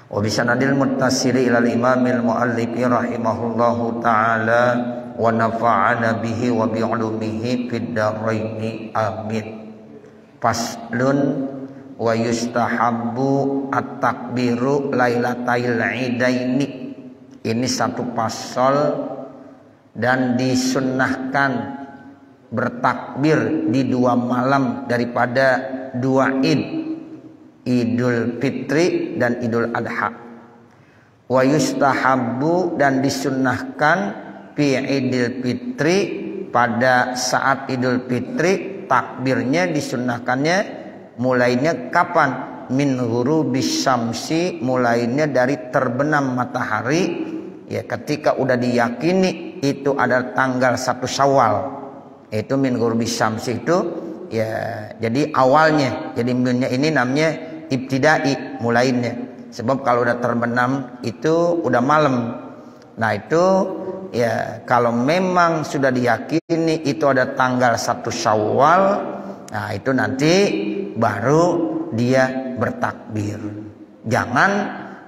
Wa bi sanadil muttasili ilal imamil muallifi rahimahullahu ta'ala wa nafa'ana bihi wa bi ulumihi fid dharaini amin. Faslun wa yustahabbu at-takbiru lailatal idaini. Ini satu pasal dan disunnahkan bertakbir di 2 malam daripada 2 id, Idul Fitri dan Idul Adha. Wa yustahabbu dan disunnahkan fi Idul Fitri, pada saat Idul Fitri takbirnya disunnahkannya mulainya kapan? Min ghurubis syamsi, mulainya dari terbenam matahari, ya ketika udah diyakini itu ada tanggal 1 Syawal. Itu min ghurubis syamsi itu ya, jadi awalnya, jadi minnya ini namanya ibtidai, mulainya. Sebab kalau udah terbenam itu udah malam. Nah itu ya kalau memang sudah diyakini itu ada tanggal 1 Syawal, nah itu nanti baru dia bertakbir. Jangan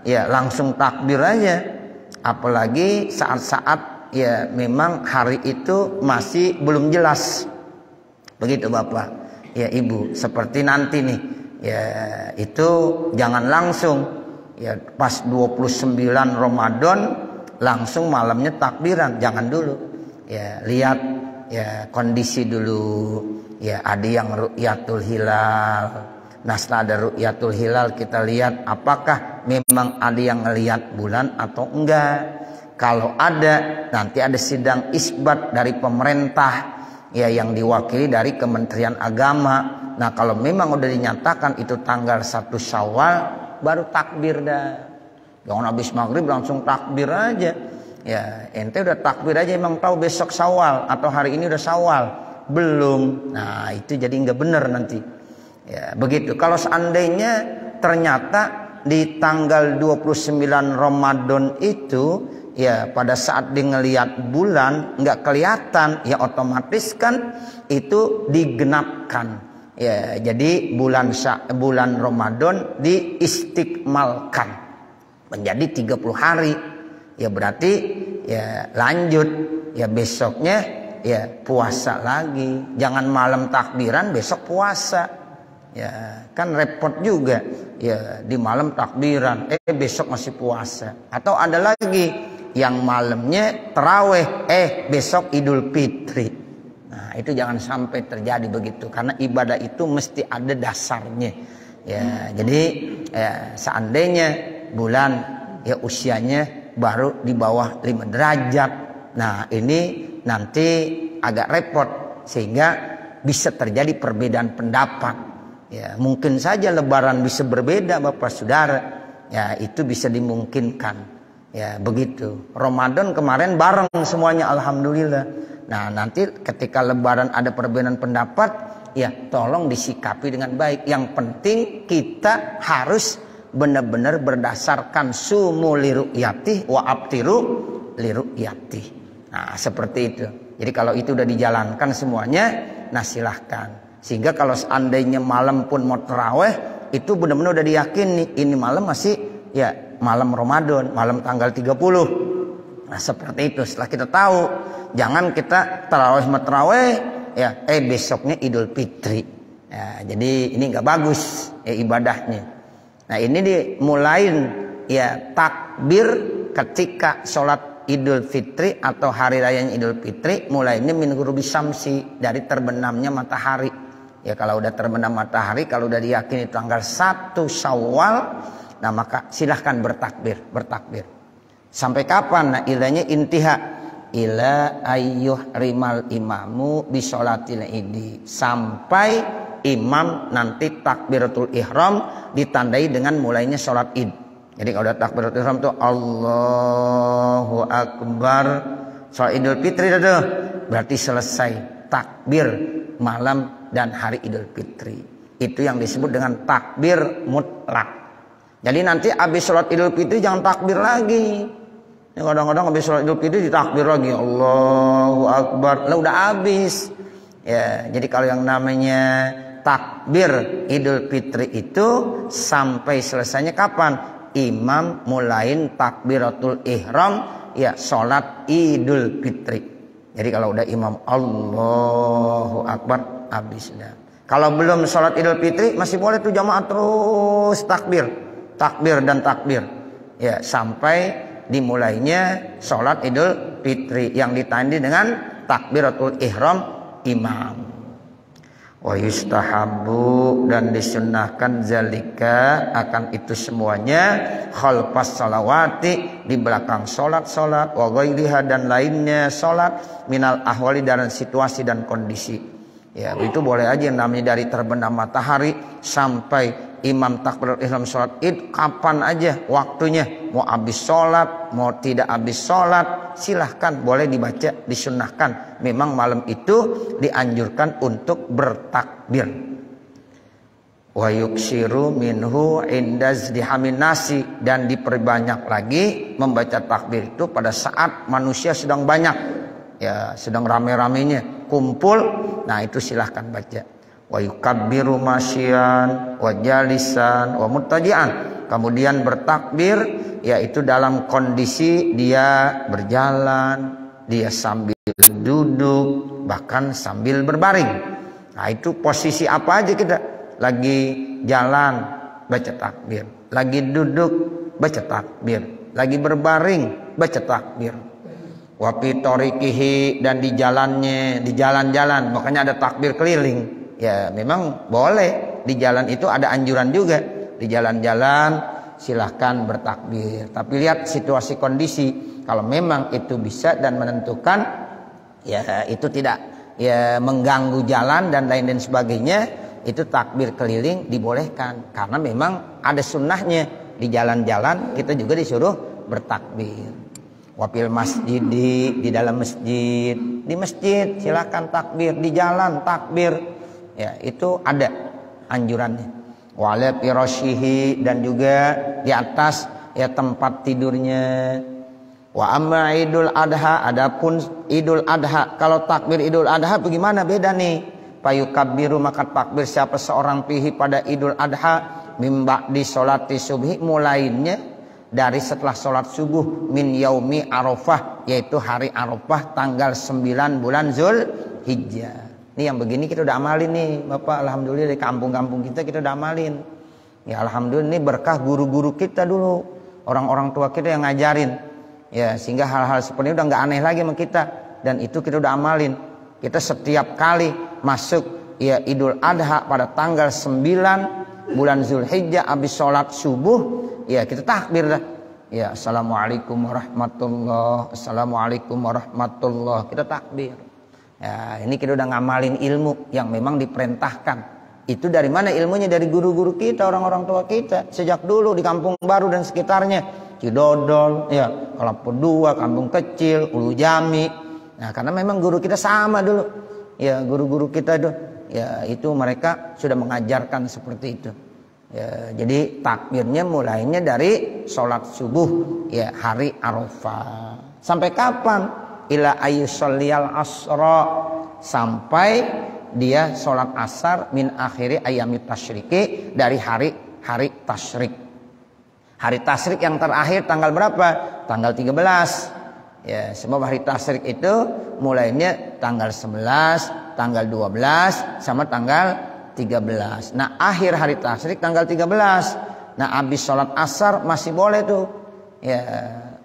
ya langsung takbir aja, apalagi saat-saat ya memang hari itu masih belum jelas. Begitu Bapak, ya Ibu, seperti nanti nih, ya itu jangan langsung ya pas 29 Ramadan langsung malamnya takbiran, jangan dulu. Ya lihat ya kondisi dulu, ya ada yang ru'yatul hilal. Nah setelah ada ru'yatul hilal kita lihat apakah memang ada yang ngelihat bulan atau enggak. Kalau ada, nanti ada sidang isbat dari pemerintah ya yang diwakili dari Kementerian Agama. Nah kalau memang udah dinyatakan itu tanggal 1 Syawal, baru takbir dah. Jangan habis maghrib langsung takbir aja. Ya ente udah takbir aja emang tahu besok Syawal atau hari ini udah Syawal belum. Nah itu jadi nggak bener nanti. Ya begitu. Kalau seandainya ternyata di tanggal 29 Ramadan itu ya pada saat dia ngelihat bulan nggak kelihatan, ya otomatis kan itu digenapkan. Ya jadi bulan Ramadan diistiqmalkan menjadi 30 hari. Ya berarti ya lanjut ya besoknya ya puasa lagi. Jangan malam takbiran besok puasa. Ya kan repot juga. Ya di malam takbiran besok masih puasa. Atau ada lagi yang malamnya taraweh besok Idul Fitri. Nah itu jangan sampai terjadi begitu, karena ibadah itu mesti ada dasarnya. Ya jadi ya, seandainya bulan ya usianya baru di bawah 5 derajat, nah ini nanti agak repot sehingga bisa terjadi perbedaan pendapat. Ya mungkin saja Lebaran bisa berbeda Bapak Saudara, ya itu bisa dimungkinkan. Ya begitu. Ramadan kemarin bareng semuanya alhamdulillah. Nah nanti ketika Lebaran ada perbedaan pendapat, ya tolong disikapi dengan baik. Yang penting kita harus benar-benar berdasarkan sumu liru'yati wa abtiru liru'yati. Nah seperti itu. Jadi kalau itu udah dijalankan semuanya, nah silahkan. Sehingga kalau seandainya malam pun mau taraweh, itu benar-benar udah diyakini ini malam masih ya malam Ramadan, malam tanggal 30. Nah seperti itu. Setelah kita tahu, jangan kita taraweh ya besoknya Idul Fitri. Ya, jadi ini nggak bagus ya ibadahnya. Nah ini dimulain ya takbir ketika sholat Idul Fitri atau hari rayanya Idul Fitri, mulainya min ghurubis syamsi, dari terbenamnya matahari. Ya kalau udah terbenam matahari, kalau udah diyakini tanggal 1 Syawal, nah maka silahkan bertakbir. Sampai kapan? Nah ilahnya intiha ila ayyuh rimal imamu bisolatil idi, sampai imam nanti takbiratul ihram ditandai dengan mulainya sholat id. Jadi kalau udah takbiratul ihram tuh Allahu Akbar, sholat Idul Fitri itu berarti selesai takbir malam dan hari Idul Fitri. Itu yang disebut dengan takbir mutlak. Jadi nanti habis sholat Idul Fitri jangan takbir lagi. Ya, kadang-kadang habis sholat Idul Fitri ditakbir lagi Allahu Akbar. Lah udah habis. Ya, jadi kalau yang namanya takbir Idul Fitri itu sampai selesainya kapan? imam mulain takbiratul ihram ya salat Idul Fitri. Jadi kalau udah imam Allahu Akbar habis dah. Kalau belum salat Idul Fitri masih boleh tuh jamaah terus takbir dan takbir ya sampai dimulainya salat Idul Fitri yang ditandai dengan takbiratul ihram imam. Wa yustahabu dan disunnahkan zalika akan itu semuanya khalfas salawati di belakang salat wa ghairiha dan lainnya salat minal ahwali dan situasi dan kondisi. Ya, itu boleh aja yang namanya dari terbenam matahari sampai imam takbiratul ihram salat Id kapan aja waktunya, mau habis salat, mau tidak habis salat, silahkan boleh dibaca, disunnahkan. Memang malam itu dianjurkan untuk bertakbir. Wa yuksiru minhu indaz dihamin nasi dan diperbanyak lagi membaca takbir itu pada saat manusia sedang banyak, ya sedang rame-ramenya kumpul. Nah itu silahkan baca. Wa yukabbiru masyian wa jalisan wa muttaji'an. Kemudian bertakbir yaitu dalam kondisi dia berjalan, dia sambil duduk, bahkan sambil berbaring. Nah itu posisi apa aja kita. Lagi jalan baca takbir, lagi duduk baca takbir, lagi berbaring baca takbir. Wa fi tariqihi dan di jalannya, di jalan-jalan, makanya ada takbir keliling. Ya memang boleh di jalan itu ada anjuran juga di jalan-jalan silahkan bertakbir. Tapi lihat situasi kondisi. Kalau memang itu bisa dan menentukan ya itu tidak ya mengganggu jalan dan lain dan sebagainya, itu takbir keliling dibolehkan karena memang ada sunnahnya di jalan-jalan kita juga disuruh bertakbir. Wafil masjid di dalam masjid, di masjid silahkan takbir, di jalan takbir. Ya, itu ada anjurannya. Wala firashihi dan juga di atas ya tempat tidurnya. Wa amma Idul Adha, adapun Idul Adha, kalau takbir Idul Adha bagaimana beda nih? Payukabbiru maka takbir siapa seorang pihi pada Idul Adha mimba di sholati subhi mulainya dari setelah sholat subuh min yaumi Arafah yaitu hari Arafah tanggal 9 bulan Zulhijjah. Ini yang begini kita udah amalin nih Bapak, alhamdulillah di kampung-kampung kita udah amalin. Ya alhamdulillah ini berkah guru-guru kita dulu, orang-orang tua kita yang ngajarin. Ya sehingga hal-hal seperti ini udah nggak aneh lagi sama kita dan itu kita udah amalin. Kita setiap kali masuk ya Idul Adha pada tanggal 9 bulan Zulhijjah habis sholat subuh ya kita takbir dah. Ya assalamualaikum warahmatullah, assalamualaikum warahmatullah, kita takbir. Ya, ini kita udah ngamalin ilmu yang memang diperintahkan. Itu dari mana ilmunya? Dari guru-guru kita, orang-orang tua kita. Sejak dulu di Kampung Baru dan sekitarnya. Cidodol, ya, Kelapa Dua, Kampung Kecil, Ulu Jami. Nah, karena memang guru kita sama dulu. Ya, guru-guru kita itu. Ya, itu mereka sudah mengajarkan seperti itu. Ya, jadi takbirnya mulainya dari sholat subuh, ya, hari Arafah. Sampai kapan? Ila ayyusalliyal asra sampai dia sholat asar min akhiri ayami tasyriki dari hari tasyrik. Hari tasyrik yang terakhir tanggal berapa? Tanggal 13. Ya, sebab hari tasyrik itu mulainya tanggal 11, tanggal 12 sama tanggal 13. Nah, akhir hari tasyrik tanggal 13. Nah, habis sholat asar masih boleh tuh. Ya,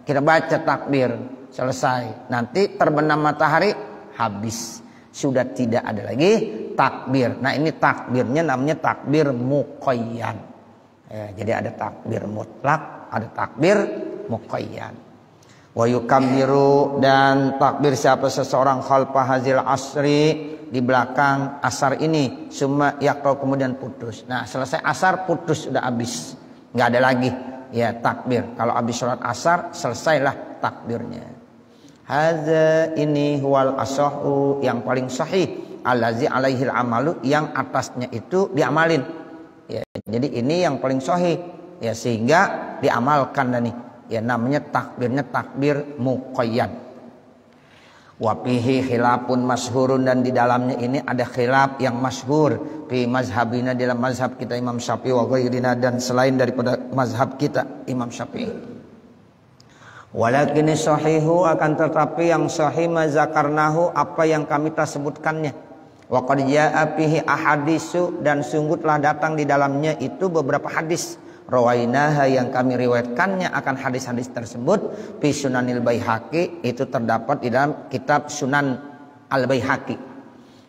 kita baca takbir. Selesai. Nanti terbenam matahari habis. Sudah tidak ada lagi takbir. Nah ini takbirnya namanya takbir muqayyad. Ya, jadi ada takbir mutlak, ada takbir muqayyad. Wa yukabbiru dan takbir siapa seseorang khalfa hazil asri di belakang asar ini. Summa yaqra kemudian putus. Nah selesai asar putus sudah habis. Nggak ada lagi ya takbir. Kalau habis sholat asar selesailah takbirnya. Hadza ini huwal asahu yang paling sahih allazi alaihil amalu yang atasnya itu diamalin. Ya, jadi ini yang paling sahih ya sehingga diamalkan dan nih ya namanya takbirnya takbir muqayyad. Wa fihi khilafun masyhurun, dan di dalamnya ini ada khilaf yang masyhur fi mazhabina, dalam mazhab kita Imam Syafi'i, wa ghairina, dan selain daripada mazhab kita Imam Syafi'i. Walakin sahihu, akan tetapi yang sahih mazakarnahu, apa yang kami telah sebutkannya. Wa qad jaa fihi ahadisu, dan sungguh telah datang di dalamnya itu beberapa hadis. Rawainaha, yang kami riwayatkannya akan hadis-hadis tersebut fi Sunanil Baihaqi, itu terdapat di dalam kitab Sunan Al Baihaqi.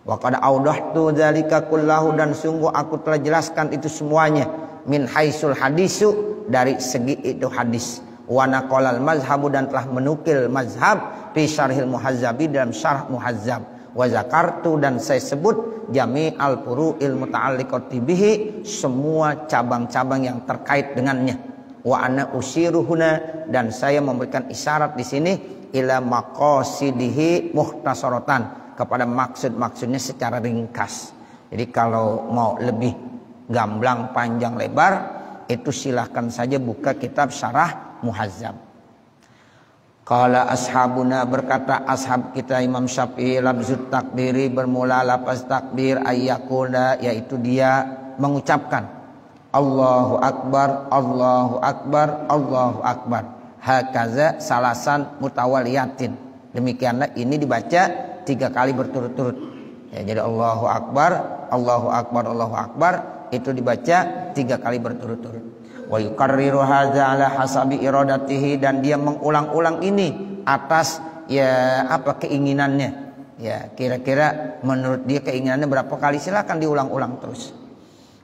Wa qad awdahtu dzalika kullahu, dan sungguh aku telah jelaskan itu semuanya, min haisul hadisu, dari segi itu hadis. Wa naqalal mazhabu, dan telah menukil mazhab fi syarhil muhazzabi, dalam syarh muhazzab. Wa zakartu, dan saya sebut jami'al furu'il muta'alliqati bihi, semua cabang-cabang yang terkait dengannya. Wa ana usiruhuna, dan saya memberikan isyarat di sini ila maqasidihi mukhtasaratan, kepada maksud-maksudnya secara ringkas. Jadi kalau mau lebih gamblang panjang lebar, itu silahkan saja buka kitab syarah muhazzab. Qala ashabuna, berkata ashab kita Imam Syafi'i, lafzut takbiri, bermula lafaz takbir, ayyakuna, yaitu dia mengucapkan Allahu Akbar, Allahu Akbar, Allahu Akbar, hakaza salasan mutawaliyatin, demikianlah ini dibaca 3 kali berturut-turut. Ya, jadi Allahu Akbar, Allahu Akbar, Allahu Akbar, itu dibaca 3 kali berturut-turut. Wa yukarriru hadza ala hasabi iradatihi, dan dia mengulang-ulang ini atas ya apa keinginannya. Ya, kira-kira menurut dia keinginannya berapa kali, silakan diulang-ulang terus.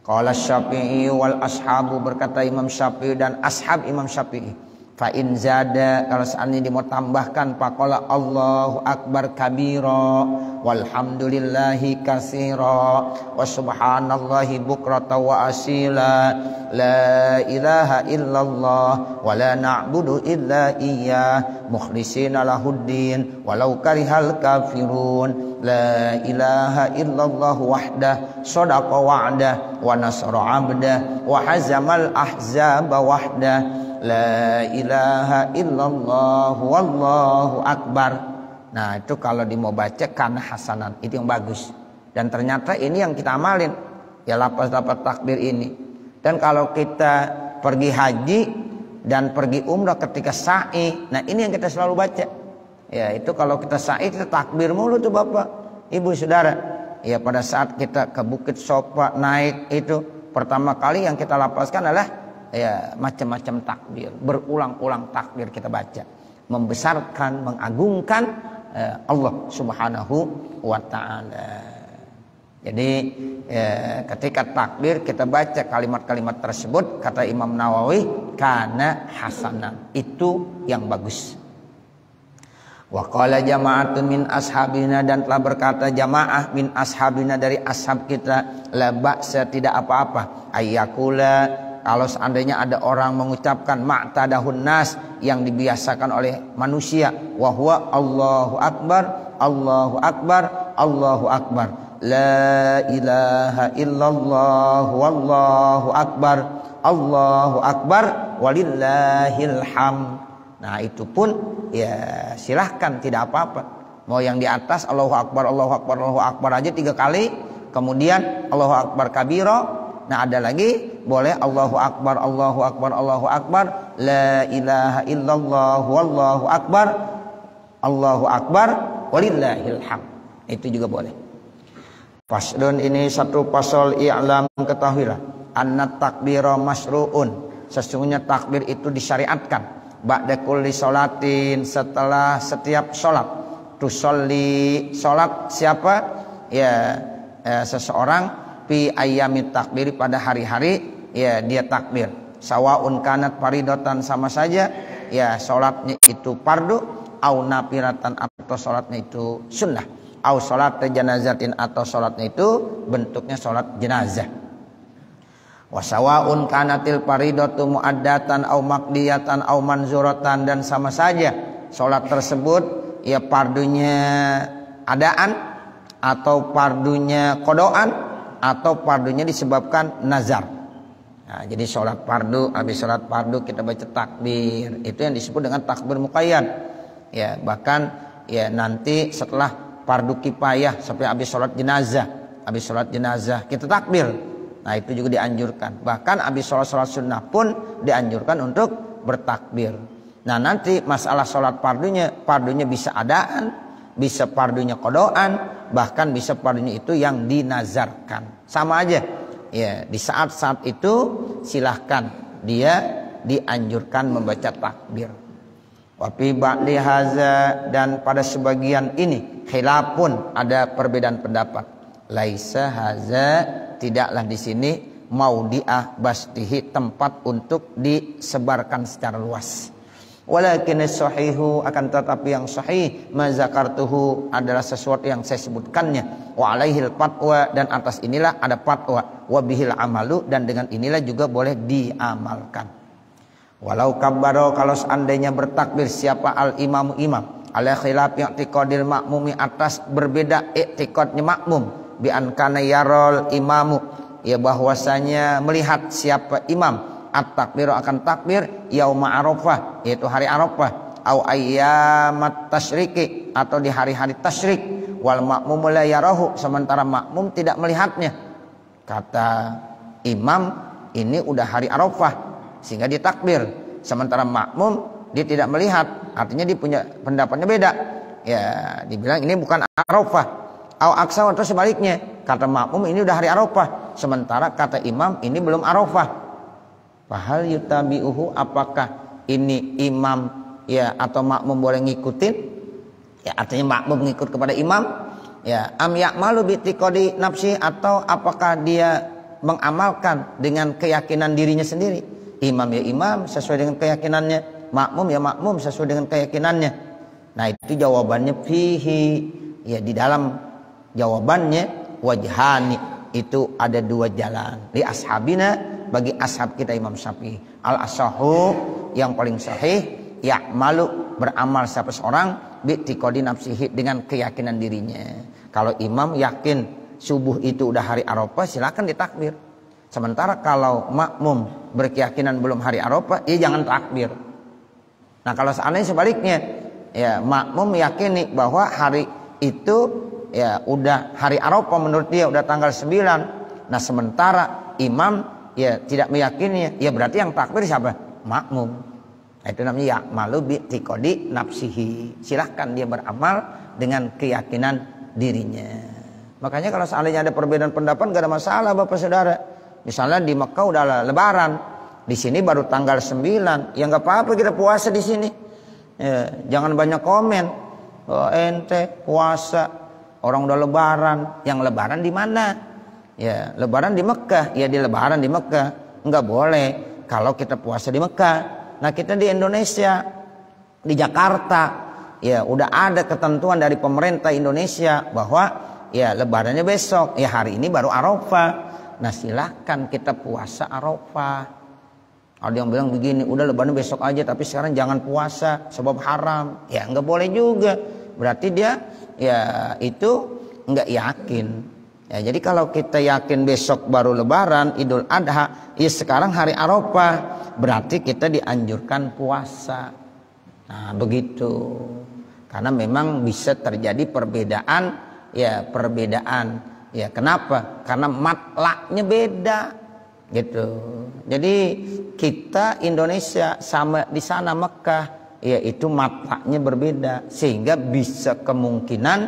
Qala Syafi'i wal ashabu, berkata Imam Syafi'i dan ashab Imam Syafi'i, fa in zada, kalau seandainya dia mau tambahkan, faqala Allahu Akbar kabira walhamdulillahi katsira wa subhanallahi bukrata wa asila, la ilaha illallah wa la na'budu illa iyyah mukhlishina lahuddin walau karihal kafirun, la ilaha illallah wahdah sadaqa wa'dah wa nasara 'abdah wa hazamal ahzaba wahdah, la ilaha illallah wallahu akbar. Nah, itu kalau mau baca karena hasanan, itu yang bagus. Dan ternyata ini yang kita amalin, ya lafaz-lafaz takbir ini. Dan kalau kita pergi haji dan pergi umrah ketika sa'i, nah ini yang kita selalu baca. Ya, itu kalau kita sa'i, kita takbir mulu tuh Bapak, Ibu, Saudara. Ya, pada saat kita ke Bukit Sofa naik itu, pertama kali yang kita lafazkan adalah ya macam-macam takbir, berulang-ulang takbir kita baca, membesarkan, mengagungkan Allah Subhanahu wa ta'ala. Jadi ketika takbir kita baca kalimat-kalimat tersebut, kata Imam Nawawi, kana hasanan, itu yang bagus. Wa qala jama'atun min ashabina, dan telah berkata jamaah min ashabina, dari ashab kita, la ba'sa, tidak apa-apa, ayyakula, kalau seandainya ada orang mengucapkan ma'tadahun nas, yang dibiasakan oleh manusia, wa huwa Allahu Akbar, Allahu Akbar, Allahu Akbar, la ilaha illallah wallahu akbar, Allahu Akbar walillahil hamd. Nah, itu pun ya silahkan, tidak apa-apa. Mau yang di atas Allahu Akbar, Allahu Akbar, Allahu Akbar aja 3 kali, kemudian Allahu Akbar kabira. Nah, ada lagi boleh Allahu Akbar, Allahu Akbar, Allahu Akbar, la ilaha illallah wallahu akbar, Allahu Akbar walillahil hamd. Itu juga boleh. Faslun, ini satu pasal, i'lam, ketahuilah, anna takbira masyru'un, sesungguhnya takbir itu disyariatkan, ba'da kulli sholatin, setelah setiap sholat. Tusolli, sholat siapa? Ya, seseorang fi ayyamit takbir, pada hari-hari ya dia takbir. Sawaun kanat faridatan, sama saja ya sholatnya itu fardu, au nafilatan, atau sholatnya itu sunnah, au sholat janazatin, atau sholatnya itu bentuknya sholat jenazah. Wasawaun kanatil faridatu muaddatan au maqdiyatan au manzuratan, dan sama saja sholat tersebut ya fardunya adaan, atau fardunya qodoan, atau fardunya disebabkan nazar. Nah, jadi sholat fardu, habis sholat fardu kita baca takbir, itu yang disebut dengan takbir muqayyad. Ya, bahkan ya nanti setelah fardu kifayah sampai habis sholat jenazah kita takbir. Nah itu juga dianjurkan. Bahkan habis sholat sunnah pun dianjurkan untuk bertakbir. Nah nanti masalah sholat fardunya bisa adaan, bisa fardunya kodoan, bahkan bisa fardunya itu yang dinazarkan. Sama aja. Ya di saat-saat itu silahkan dia dianjurkan membaca takbir. Wa fi ba'di haza, dan pada sebagian ini khilafun, ada perbedaan pendapat. Laisa haza, tidaklah di sini maudi'ah bastihi, tempat untuk disebarkan secara luas. Walakin sahihu, akan tetapi yang sahih ma zakartuhu, adalah sesuatu yang saya sebutkannya. Wa alaihil fatwa, dan atas inilah ada fatwa. Wa bihil amalu, dan dengan inilah juga boleh diamalkan. Walau kabbaro, kalau seandainya bertakbir siapa al imam ala khilaf i'tiqadil makmumi, atas berbeda i'tiqadnya makmum, bi an kana yarol imamu, ya bahwasanya melihat siapa imam at-takbiru akan takbir yauma arafah, yaitu hari arafah, au ayyamat tasyriki, atau di hari-hari tasyrik, wal makmum la yarahu, sementara makmum tidak melihatnya. Kata imam ini udah hari arafah sehingga dia takbir, sementara makmum dia tidak melihat, artinya dia punya pendapatnya beda. Ya dibilang ini bukan arafah. Au aksa, atau sebaliknya, kata makmum ini udah hari arafah, sementara kata imam ini belum arafah. Fahal yutabi'uhu, apakah ini imam ya atau makmum boleh ngikutin? Ya artinya makmum ngikut kepada imam. Ya am ya'malu bi tiqadi nafsi, atau apakah dia mengamalkan dengan keyakinan dirinya sendiri? Imam ya imam sesuai dengan keyakinannya, makmum ya makmum sesuai dengan keyakinannya. Nah itu jawabannya fihi, ya di dalam jawabannya wajhani, itu ada dua jalan. Li ashabina, bagi ashab kita Imam Syafi'i, al asahu, yang paling sahih, ya'malu, beramal siapa seorang bi tiqadi nafsihi, dengan keyakinan dirinya. Kalau imam yakin subuh itu udah hari arafah, silakan ditakbir. Sementara kalau makmum berkeyakinan belum hari arafah, ya jangan takbir. Nah kalau seandainya sebaliknya, ya makmum meyakini bahwa hari itu ya udah hari arafah, menurut dia udah tanggal 9. Nah sementara imam ya tidak meyakininya, ya berarti yang takbir siapa? Makmum. Nah, itu namanya ya'malu bi tiqadi nafsihi. Silahkan dia beramal dengan keyakinan dirinya. Makanya kalau seandainya ada perbedaan pendapat, gak ada masalah Bapak Saudara. Misalnya di Mekah udah lebaran, di sini baru tanggal 9, ya nggak apa-apa kita puasa di sini. Ya, jangan banyak komen. Oh, ente puasa, orang udah lebaran. Yang lebaran di mana? Ya, lebaran di Mekah. Ya di lebaran di Mekah. Nggak boleh kalau kita puasa di Mekah. Nah kita di Indonesia, di Jakarta, ya udah ada ketentuan dari pemerintah Indonesia bahwa ya lebarannya besok. Ya hari ini baru Arafah. Nah silahkan kita puasa Arafah. Ada yang bilang begini, udah lebaran besok aja, tapi sekarang jangan puasa sebab haram. Ya nggak boleh juga. Berarti dia ya itu nggak yakin. Ya jadi kalau kita yakin besok baru lebaran Idul Adha, ya sekarang hari Arafah, berarti kita dianjurkan puasa. Nah begitu. Karena memang bisa terjadi perbedaan. Ya kenapa? Karena matlaknya beda gitu. Jadi kita Indonesia sama di sana Mekah, ya itu matlaknya berbeda, sehingga bisa kemungkinan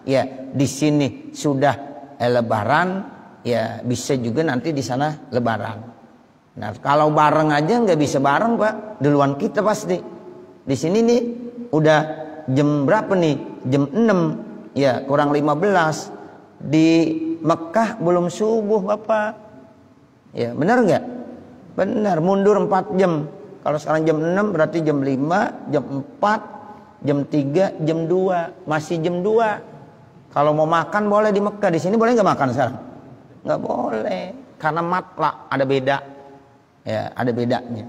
ya di sini sudah lebaran, ya bisa juga nanti di sana lebaran. Nah kalau bareng aja nggak bisa bareng Pak, duluan kita pasti. Di sini nih udah jam berapa nih? Jam 6 ya kurang 15. Di Mekah belum subuh Bapak. Ya benar nggak? Benar, mundur 4 jam. Kalau sekarang jam 6 berarti jam 5, jam 4, jam 3, jam 2. Masih jam 2. Kalau mau makan boleh di Mekah. Di sini boleh nggak makan sekarang? Nggak boleh. Karena matlak ada beda. Ya ada bedanya.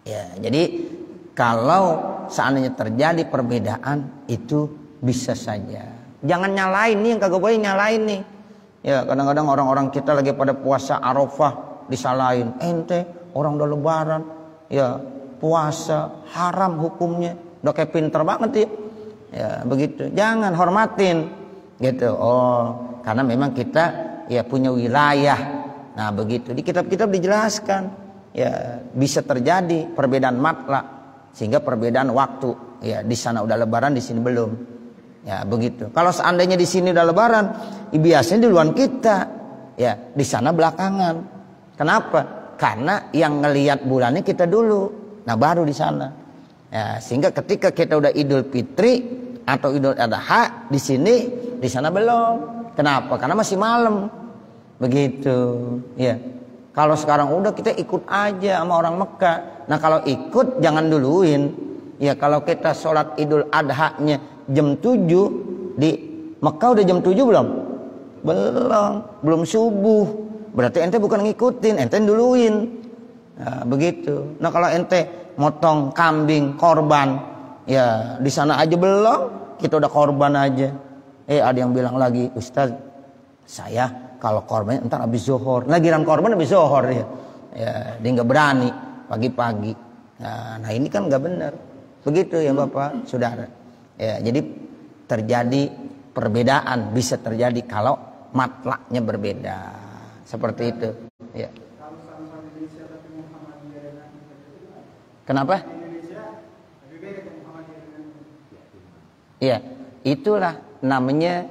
Ya jadi kalau seandainya terjadi perbedaan itu bisa saja. Jangan nyalain nih, yang kagak boleh nyalain nih. Ya kadang-kadang orang-orang kita lagi pada puasa Arafah disalahin. Ente orang udah lebaran, ya puasa haram hukumnya. Udah kayak pinter banget ya. Ya begitu. Jangan hormatin gitu. Oh, karena memang kita ya punya wilayah. Nah begitu. Di kitab-kitab dijelaskan ya bisa terjadi perbedaan matlak sehingga perbedaan waktu. Ya di sana udah lebaran, di sini belum. Ya begitu. Kalau seandainya di sini udah lebaran, biasanya duluan kita. Ya di sana belakangan. Kenapa? Karena yang ngelihat bulannya kita dulu. Nah baru di sana. Ya, sehingga ketika kita udah Idul Fitri atau Idul Adha di sini, di sana belum. Kenapa? Karena masih malam. Begitu. Ya. Kalau sekarang udah kita ikut aja sama orang Mekah. Nah kalau ikut jangan duluin. Ya kalau kita sholat Idul Adha-nya jam 7 di Mekah udah jam 7 belum? Belum subuh. Berarti ente bukan ngikutin, ente duluin. Nah, begitu. Nah kalau ente motong kambing korban, ya di sana aja belum, kita udah korban aja. Ada yang bilang lagi, Ustaz, saya kalau korbannya ntar habis zuhur. Nah giran korban habis zuhur ya. Ya dia nggak berani pagi-pagi. Nah ini kan nggak benar. Begitu ya Bapak, Saudara. Ya jadi terjadi perbedaan, bisa terjadi kalau matlaknya berbeda. Seperti itu. Ya. Kenapa? Iya, itulah namanya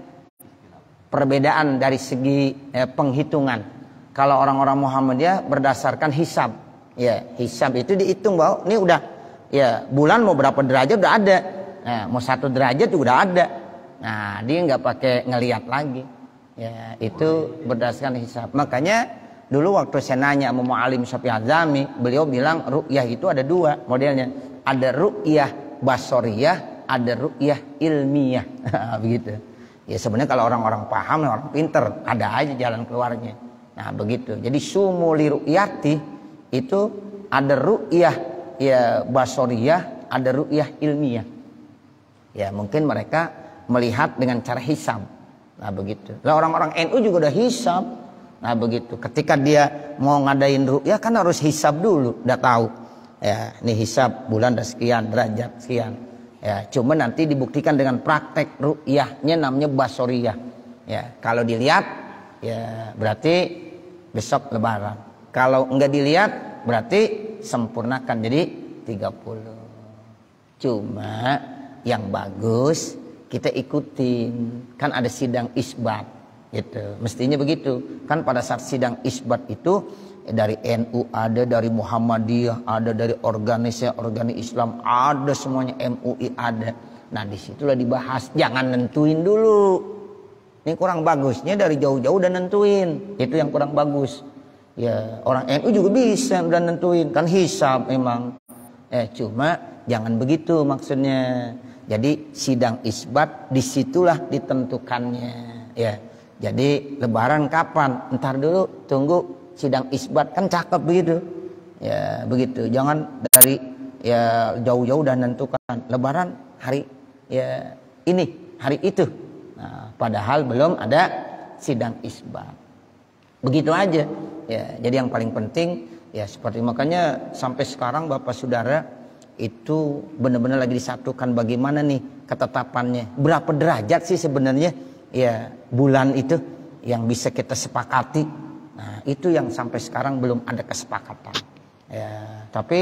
perbedaan dari segi penghitungan. Kalau orang-orang Muhammadiyah berdasarkan hisab. Ya, hisab itu dihitung bahwa ini udah ya bulan mau berapa derajat udah ada. Nah, mau 1 derajat juga udah ada. Nah, dia nggak pakai ngelihat lagi. Ya, itu berdasarkan hisab. Makanya dulu waktu saya nanya sama Mu'alim Syafi'i Azami, beliau bilang ru'yah itu ada 2 modelnya. Ada ru'yah basoriyah, ada ru'yah ilmiah. Begitu. Ya sebenarnya kalau orang-orang paham, orang pinter, ada aja jalan keluarnya. Nah begitu. Jadi sumuli ru'yati itu ada ru'yah ya basoriyah, ada ru'yah ilmiah. Ya mungkin mereka melihat dengan cara hisab. Nah begitu. Lah orang-orang NU juga udah hisab. Nah begitu. Ketika dia mau ngadain ru'yah kan harus hisab dulu, udah tahu. Ya, ini hisab bulan dah sekian, derajat sekian. Ya, cuma nanti dibuktikan dengan praktek ru'yahnya namanya basoriyah. Ya, kalau dilihat ya berarti besok lebaran. Kalau enggak dilihat berarti sempurnakan jadi 30. Cuma yang bagus kita ikutin, kan ada sidang isbat gitu. Mestinya begitu. Kan pada saat sidang isbat itu dari NU ada, dari Muhammadiyah ada, dari organisasi Islam ada, semuanya MUI ada. Nah disitulah dibahas. Jangan nentuin dulu. Ini kurang bagusnya dari jauh-jauh udah nentuin. Itu yang kurang bagus. Ya orang NU juga bisa udah nentuin, kan hisab memang. Cuma jangan begitu maksudnya. Jadi sidang isbat disitulah ditentukannya. Ya, jadi lebaran kapan? Ntar dulu, tunggu sidang isbat, kan cakep begitu. Ya begitu. Jangan dari ya jauh-jauh udah nentukan lebaran hari ya ini, hari itu. Nah, padahal belum ada sidang isbat. Begitu aja. Ya, jadi yang paling penting ya seperti makanya sampai sekarang Bapak Saudara itu benar-benar lagi disatukan bagaimana nih ketetapannya. Berapa derajat sih sebenarnya ya bulan itu yang bisa kita sepakati. Nah, itu yang sampai sekarang belum ada kesepakatan. Ya, tapi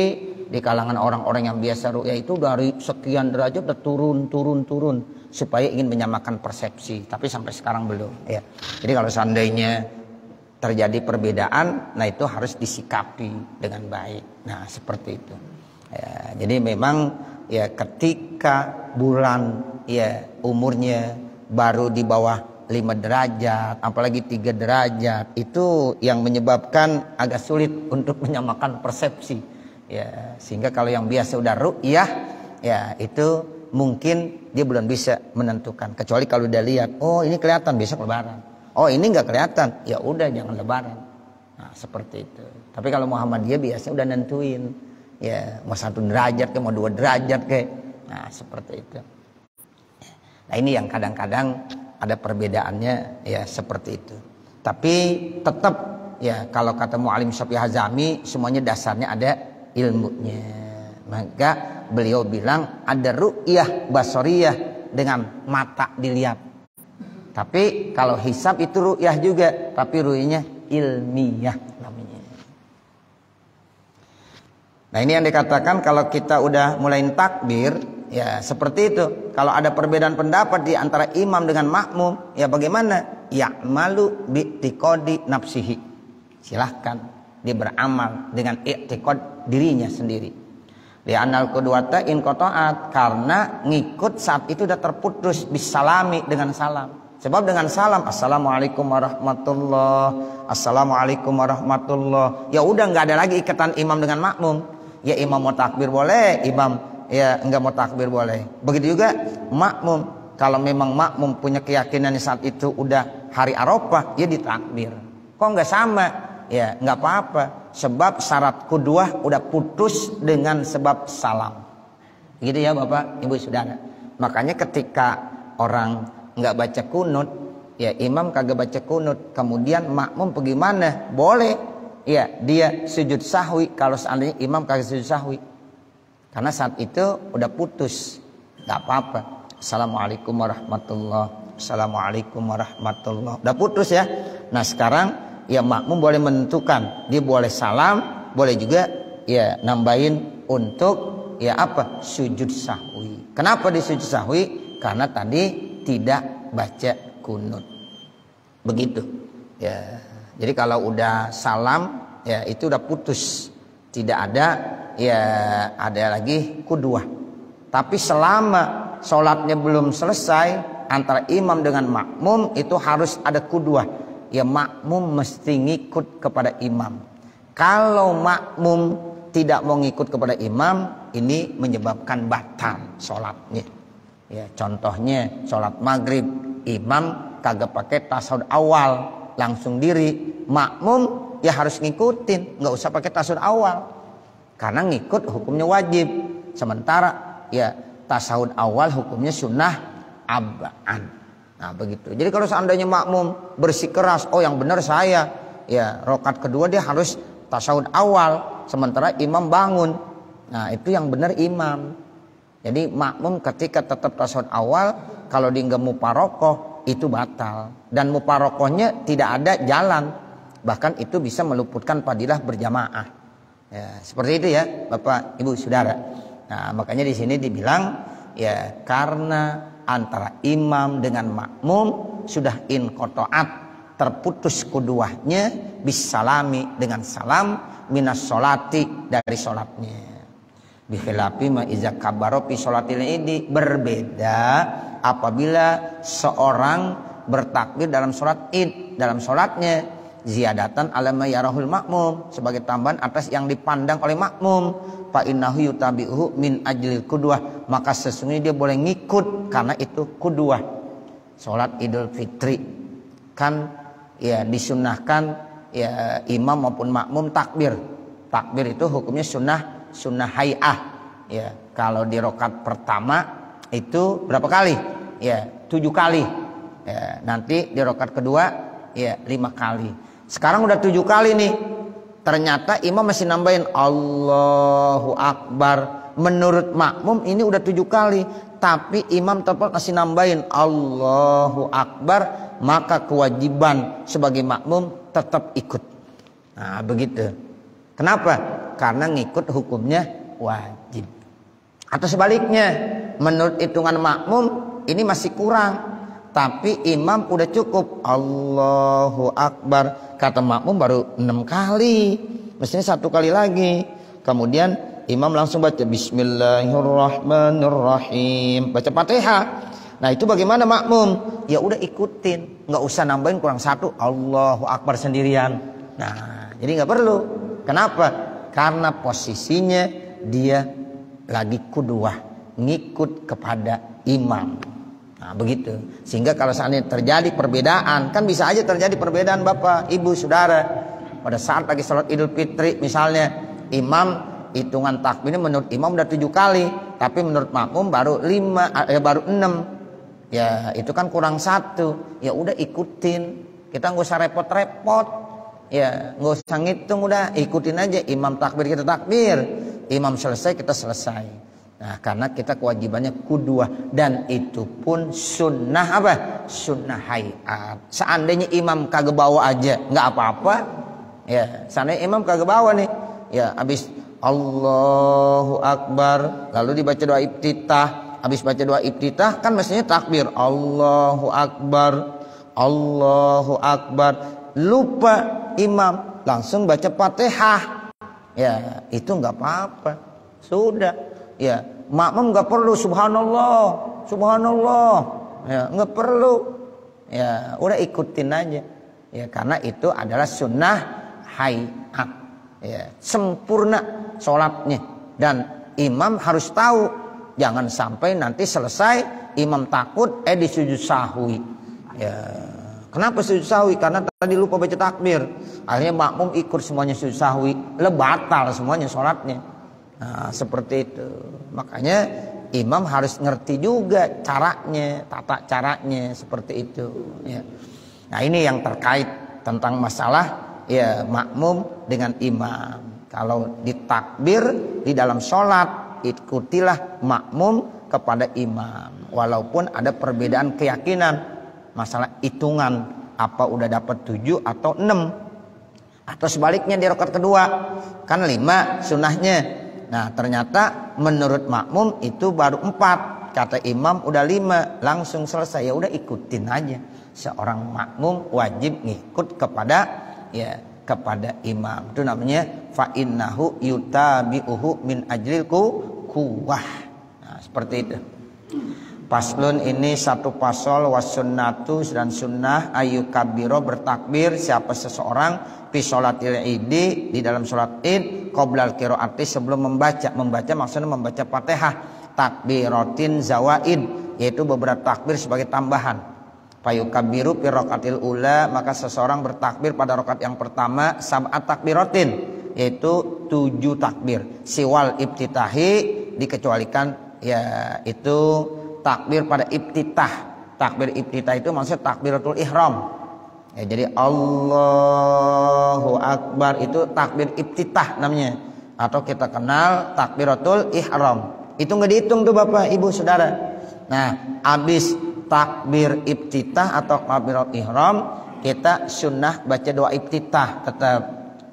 di kalangan orang-orang yang biasa ru'yah itu dari sekian derajat udah turun supaya ingin menyamakan persepsi, tapi sampai sekarang belum ya. Jadi kalau seandainya terjadi perbedaan, nah itu harus disikapi dengan baik. Nah, seperti itu. Ya, jadi memang ya ketika bulan ya umurnya baru di bawah 5 derajat, apalagi 3 derajat, itu yang menyebabkan agak sulit untuk menyamakan persepsi. Ya, sehingga kalau yang biasa udah ru'yah, ya itu mungkin dia belum bisa menentukan. Kecuali kalau udah lihat, oh ini kelihatan besok lebaran. Oh ini nggak kelihatan, ya udah jangan lebaran. Nah seperti itu. Tapi kalau Muhammadiyah biasanya udah nentuin. Ya mau 1 derajat ke, mau 2 derajat ke. Nah seperti itu. Nah ini yang kadang-kadang ada perbedaannya ya seperti itu. Tapi tetap ya kalau kata Mu'alim Syafi'i Hazami semuanya dasarnya ada ilmunya. Maka beliau bilang ada ru'yah basoriyah, dengan mata dilihat. Tapi kalau hisab itu ru'yah juga, tapi ru'yahnya ilmiah namanya. Nah ini yang dikatakan kalau kita udah mulai takbir, ya seperti itu. Kalau ada perbedaan pendapat di antara imam dengan makmum, ya bagaimana? Ya'malu bi'tiqadi nafsihi. Silahkan dia beramal dengan i'tiqad dirinya sendiri. Di anal kuduwata in qata'at, karena ngikut saat itu udah terputus bisalami dengan salam. Sebab dengan salam assalamualaikum warahmatullah, assalamualaikum warahmatullah, ya udah nggak ada lagi ikatan imam dengan makmum. Ya imam mau takbir boleh, imam ya nggak mau takbir boleh. Begitu juga makmum, kalau memang makmum punya keyakinan saat itu udah hari Arafah, ya ditakbir. Kok nggak sama? Ya nggak apa-apa. Sebab syarat kuduah udah putus dengan sebab salam. Gitu ya Bapak, Ibu, Saudara. Makanya ketika orang nggak baca kunut, ya imam kagak baca kunut, kemudian makmum pergi mana? Boleh, ya dia sujud sahwi kalau seandainya imam kagak sujud sahwi, karena saat itu udah putus, nggak apa-apa. Assalamualaikum warahmatullah, assalamualaikum warahmatullah, udah putus ya. Nah sekarang ya makmum boleh menentukan, dia boleh salam, boleh juga ya nambahin untuk ya apa, sujud sahwi. Kenapa di sujud sahwi? Karena tadi tidak baca kunut. Begitu ya. Jadi kalau udah salam ya itu udah putus, tidak ada ya ada lagi kuduah. Tapi selama sholatnya belum selesai antara imam dengan makmum, itu harus ada kuduah. Ya makmum mesti ngikut kepada imam. Kalau makmum tidak mau ngikut kepada imam, ini menyebabkan batal sholatnya. Ya, contohnya sholat maghrib, imam kagak pakai tasawuf awal, langsung diri. Makmum ya harus ngikutin, nggak usah pakai tasawuf awal, karena ngikut hukumnya wajib. Sementara ya tasawuf awal hukumnya sunnah abaan. Nah begitu. Jadi kalau seandainya makmum bersikeras, oh yang benar saya, ya rakaat kedua dia harus tasawuf awal, sementara imam bangun. Nah itu yang benar imam. Jadi makmum ketika tetap tasawuf awal, kalau dia nggak muparokoh itu batal, dan muparokohnya tidak ada jalan, bahkan itu bisa meluputkan fadilah berjamaah. Ya, seperti itu ya Bapak Ibu Saudara. Nah makanya di sini dibilang ya karena antara imam dengan makmum sudah inqata'at, terputus kuduahnya, bisalami dengan salam, minas sholati dari sholatnya. Bikhilafi ma iza kabaro fi sholatil idi, berbeda apabila seorang bertakbir dalam sholat id, dalam sholatnya ziyadatan ala ma yarahul makmum, sebagai tambahan atas yang dipandang oleh makmum. Fa innahu yutabi'uhu min ajlil qudwah, maka sesungguhnya dia boleh ngikut karena itu qudwah. Sholat Idul Fitri kan ya disunnahkan ya imam maupun makmum takbir. Takbir itu hukumnya sunnah hay'ah. Ya, kalau di rakaat pertama itu berapa kali? Ya, 7 kali. Ya, nanti di rakaat kedua ya 5 kali. Sekarang udah 7 kali nih. Ternyata imam masih nambahin Allahu Akbar. Menurut makmum ini udah 7 kali, tapi imam tetap masih nambahin Allahu Akbar, maka kewajiban sebagai makmum tetap ikut. Nah, begitu. Kenapa? Karena ngikut hukumnya wajib. Atau sebaliknya, menurut hitungan makmum ini masih kurang, tapi imam udah cukup Allahu Akbar, kata makmum baru 6 kali, mestinya 1 kali lagi. Kemudian imam langsung baca Bismillahirrahmanirrahim, baca Fatihah. Nah itu bagaimana makmum? Ya udah ikutin, nggak usah nambahin kurang 1 Allahu Akbar sendirian. Nah jadi nggak perlu. Kenapa? Karena posisinya dia lagi kuduah, ngikut kepada imam. Nah begitu. Sehingga kalau seandainya terjadi perbedaan, kan bisa aja terjadi perbedaan Bapak, Ibu, Saudara. Pada saat lagi sholat Idul Fitri misalnya, imam hitungan takbirnya menurut imam udah 7 kali, tapi menurut makmum baru 6. Ya itu kan kurang 1. Ya udah ikutin. Kita nggak usah repot-repot. Ya nggak usah ngitung, udah ikutin aja imam takbir kita takbir, imam selesai kita selesai. Nah, karena kita kewajibannya kuduah dan itu pun sunnah apa? Sunnah hayat. Seandainya imam kagak bawa aja nggak apa-apa. Ya, seandainya imam kagak bawa nih, ya habis Allahu Akbar lalu dibaca doa iftitah. Habis baca doa iftitah kan mestinya takbir Allahu Akbar. Allahu Akbar. Lupa imam langsung baca Fatihah. Ya, itu nggak apa-apa. Sudah. Ya, makmum nggak perlu subhanallah, subhanallah. Ya, nggak perlu. Ya, udah ikutin aja. Ya, karena itu adalah sunnah hayat. Ya, sempurna sholatnya. Dan imam harus tahu, jangan sampai nanti selesai imam takut di sujud sahwi. Ya, kenapa sujud sahwi? Karena tadi lupa baca takbir. Akhirnya makmum ikut semuanya sujud sahwi, batal semuanya sholatnya. Nah, seperti itu. Makanya imam harus ngerti juga caranya, tata caranya seperti itu. Ya. Nah, ini yang terkait tentang masalah ya makmum dengan imam. Kalau ditakbir di dalam sholat, ikutilah makmum kepada imam. Walaupun ada perbedaan keyakinan masalah hitungan, apa udah dapat 7 atau 6 atau sebaliknya di rakaat kedua kan 5 sunnahnya. Nah, ternyata menurut makmum itu baru 4. Kata imam udah 5, langsung selesai. Ya udah ikutin aja. Seorang makmum wajib ngikut kepada imam. Itu namanya fa innahu yutabi'uhu min ajril kuwah. Nah, seperti itu. Paslun ini satu pasal wasunnatu dan sunnah ayu kabiro bertakbir siapa seseorang fi sholatil idi di dalam sholat id qoblal qiraati sebelum membaca maksudnya membaca Fatihah takbiratin zawaid yaitu beberapa takbir sebagai tambahan. Payu kabiru fi raqatil ula maka seseorang bertakbir pada rakaat yang pertama sab'at takbiratin yaitu 7 takbir siwal ibtitahi dikecualikan ya itu takbir pada iftitah. Takbir iftitah itu maksudnya takbiratul ihram. Ya, jadi Allahu Akbar itu takbir iftitah namanya. Atau kita kenal takbiratul ihram. Itu nggak dihitung tuh Bapak, Ibu, Saudara. Nah, habis takbir iftitah atau takbiratul ihram, kita sunnah baca doa iftitah. Tetap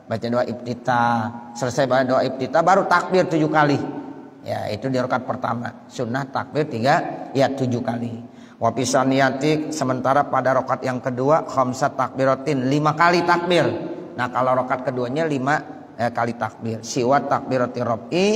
baca doa iftitah. Selesai baca doa iftitah baru takbir 7 kali. Ya, itu di rakaat pertama. Sunnah takbir 7 kali. Wa pisaniyatik sementara pada rakaat yang kedua khamsat takbiratin 5 kali takbir. Nah, kalau rakaat keduanya 5 kali takbir. Siwa takbirati rab'i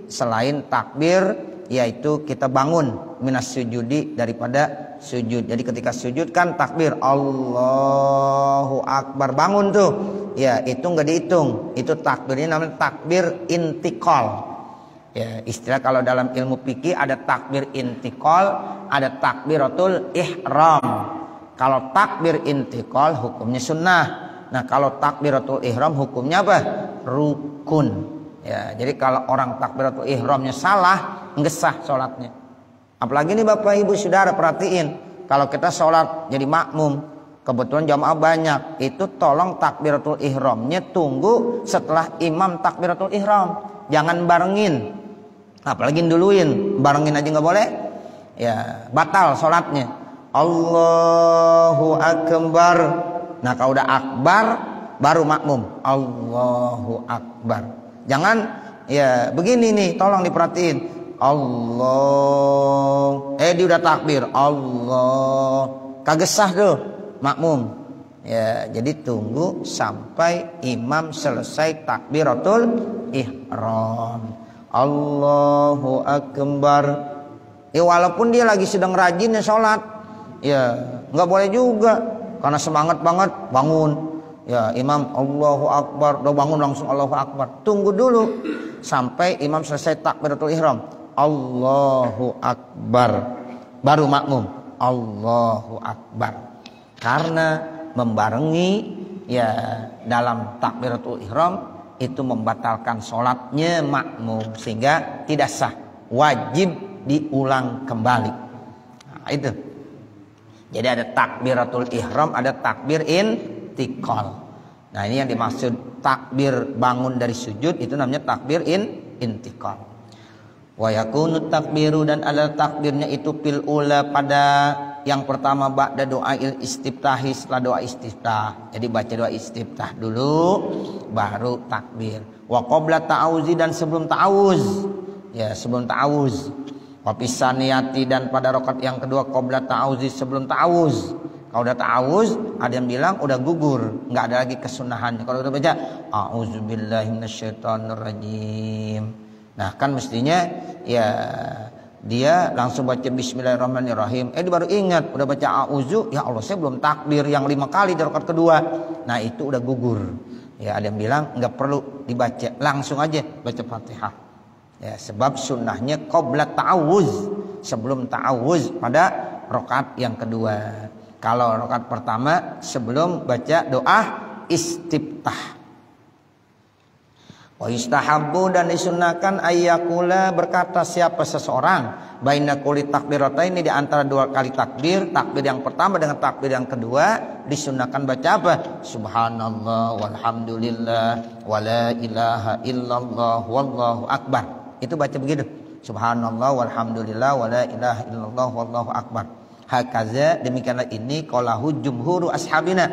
selain takbir yaitu kita bangun minas sujudi daripada sujud. Jadi ketika sujud kan takbir Allahu Akbar bangun tuh. Ya, itu enggak dihitung. Itu takbirnya namanya takbir intiqal. Ya, istilah kalau dalam ilmu fikih ada takbir intiqal, ada takbiratul ihram. Kalau takbir intiqal hukumnya sunnah. Nah, kalau takbiratul ihram hukumnya apa? Rukun. Ya, jadi kalau orang takbiratul ihramnya salah, ngesah sholatnya. Apalagi nih Bapak Ibu Saudara perhatiin, kalau kita sholat jadi makmum, kebetulan jamaah banyak, itu tolong takbiratul ihramnya tunggu setelah imam takbiratul ihram. Jangan barengin. Apalagi duluin, barengin aja nggak boleh. Ya, batal sholatnya. Allahu Akbar. Nah, kalau udah akbar baru makmum. Allahu Akbar. Jangan ya begini nih, tolong diperhatiin. Allah. Dia udah takbir. Allah. Kagak sah tuh makmum. Ya, jadi tunggu sampai imam selesai takbiratul ihram. Allahu Akbar. Ya, walaupun dia lagi sedang rajinnya sholat, ya nggak boleh juga karena semangat banget bangun. Ya, imam Allahu Akbar, udah bangun langsung Allahu Akbar. Tunggu dulu sampai imam selesai takbiratul ihram. Allahu Akbar. Baru makmum. Allahu Akbar. Karena membarengi ya dalam takbiratul ihram itu membatalkan sholatnya makmum sehingga tidak sah, wajib diulang kembali. Nah, itu. Jadi ada takbiratul ihram, ada takbir intiqal. Nah, ini yang dimaksud takbir bangun dari sujud itu namanya takbir intiqal. Wa yakunu takbiru, dan adalah takbirnya itu fil ula pada yang pertama ba'da doail istiftahi, setelah doa istiftah. Jadi baca doa istiftah dulu baru takbir. Wa qabla ta'awuzi, dan sebelum ta'awuz. Ya, sebelum ta'awuz. Wa pisaniyati, dan pada rakaat yang kedua qabla ta'awuzi, sebelum ta'awuz. Kalau udah ta'awuz, ada yang bilang udah gugur, nggak ada lagi kesunahannya. Kalau udah baca a'udzubillahi minasyaitonirrajim, nah kan mestinya ya dia langsung baca bismillahirrahmanirrahim. Dia baru ingat udah baca a'udzu, ya Allah saya belum takbir yang 5 kali di rakaat kedua. Nah itu udah gugur. Ya ada yang bilang nggak perlu dibaca, langsung aja baca Fatihah. Ya sebab sunnahnya qabla ta'awuz, sebelum ta'awuz pada rakaat yang kedua. Kalau rakaat pertama sebelum baca doa istiftah. Wa yustahabbu, dan disunahkan ayyakula, berkata siapa seseorang baina kulli takbirataini, di antara dua kali takbir, takbir yang pertama dengan takbir yang kedua disunahkan baca apa? Subhanallah walhamdulillah wala ilaha illallah wallahu akbar. Itu baca begitu. Subhanallah walhamdulillah wala ilaha illallah wallahu akbar. Hakaza, demikianlah ini qalahu jumhuru ashabina,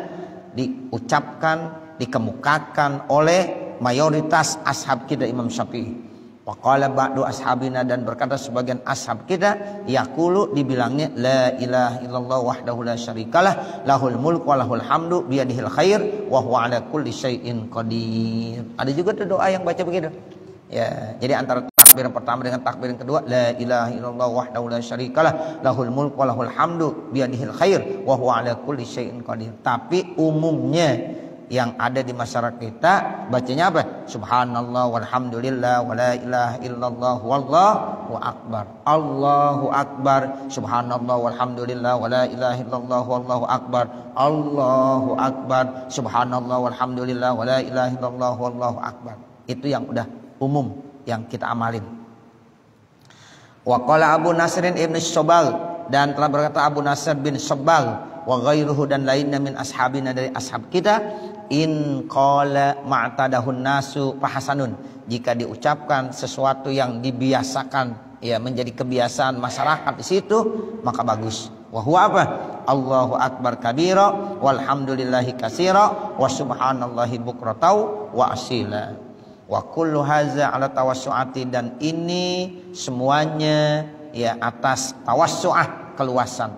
diucapkan, dikemukakan oleh mayoritas ashab kita Imam Syafi'i. Wa qala ba'du ashabina, dan berkata sebagian ashab kita, yaqulu, dibilangnya la ilaha illallah wahdahu la syarikalah lahul mulku wa lahul hamdu biyadihil khair wa huwa ala kulli syai'in qadir. Ada juga tuh doa yang baca begitu. Ya, jadi antara takbir yang pertama dengan takbir yang kedua, la ilaha illallah wahdahu la syarikalah lahul mulku wa lahul hamdu biyadihil khair wa huwa ala kulli syai'in qadir. Tapi umumnya yang ada di masyarakat kita bacanya apa? Subhanallah walhamdulillah wala ilaha illallah wallahu akbar. Allahu akbar. Subhanallah walhamdulillah wala ilaha illallah wallahu akbar. Allahu akbar. Subhanallah walhamdulillah wala ilaha illallah wallahu akbar. Itu yang udah umum yang kita amalin. Wa qala Abu Nasrin ibn Sobal, dan telah berkata Abu Nasr bin Sobal wa ghairuhu, dan lainnya min ashabina, dari ashab kita, in qala ma'tadahun nasu fahasanun, jika diucapkan sesuatu yang dibiasakan, ya menjadi kebiasaan masyarakat di situ, maka bagus. Wa huwa apa? Allahu akbar kabira walhamdulillahi katsira wa subhanallahi bukratan wa asila. Wa kullu hadza ala tawassuati, dan ini semuanya ya atas tawassuah, keluasan.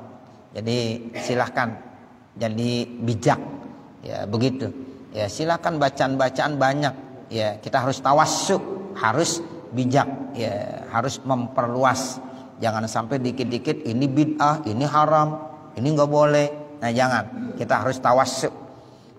Jadi silahkan jadi bijak, ya begitu. Ya silahkan bacaan-bacaan banyak. Ya kita harus tawassu, harus bijak. Ya harus memperluas. Jangan sampai dikit-dikit ini bid'ah, ini haram, ini nggak boleh. Nah jangan. Kita harus tawassu.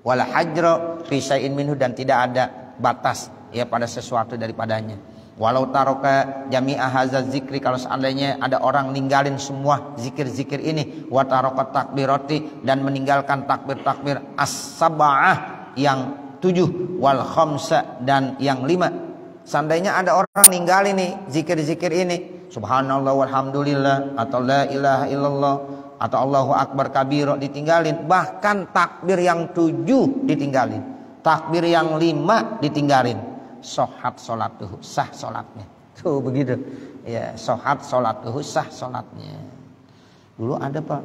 Wala hajra fi syai'in minhu, dan tidak ada batas ya pada sesuatu daripadanya. Walau taroka jami'ah hazaz zikri, kalau seandainya ada orang ninggalin semua zikir-zikir ini, wa taroka takbirati, dan meninggalkan takbir-takbir as-sab'ah yang 7, wal khamsa, dan yang 5. Seandainya ada orang ninggalin nih zikir-zikir ini, subhanallah walhamdulillah, atau la ilaha illallah, atau Allahu akbar kabira ditinggalin, bahkan takbir yang 7 ditinggalin, takbir yang 5 ditinggalin, sohat solatuhu, sah solatnya. Tuh begitu. Ya, sohat solatuhu, sah solatnya. Dulu ada Pak,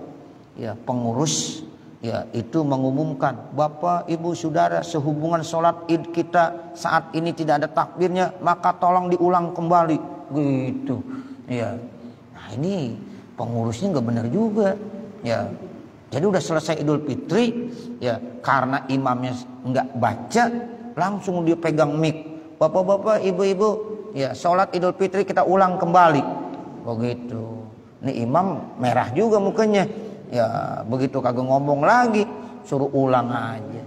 ya pengurus, ya itu mengumumkan, Bapak Ibu Saudara, sehubungan solat id kita saat ini tidak ada takbirnya, maka tolong diulang kembali. Gitu. Ya. Nah ini pengurusnya nggak benar juga. Ya. Jadi udah selesai Idul Fitri, ya karena imamnya nggak baca, langsung dia pegang mic. Bapak-bapak, ibu-ibu, ya sholat Idul Fitri kita ulang kembali. Begitu. Ini imam merah juga mukanya. Ya begitu kagak ngomong lagi, suruh ulang aja.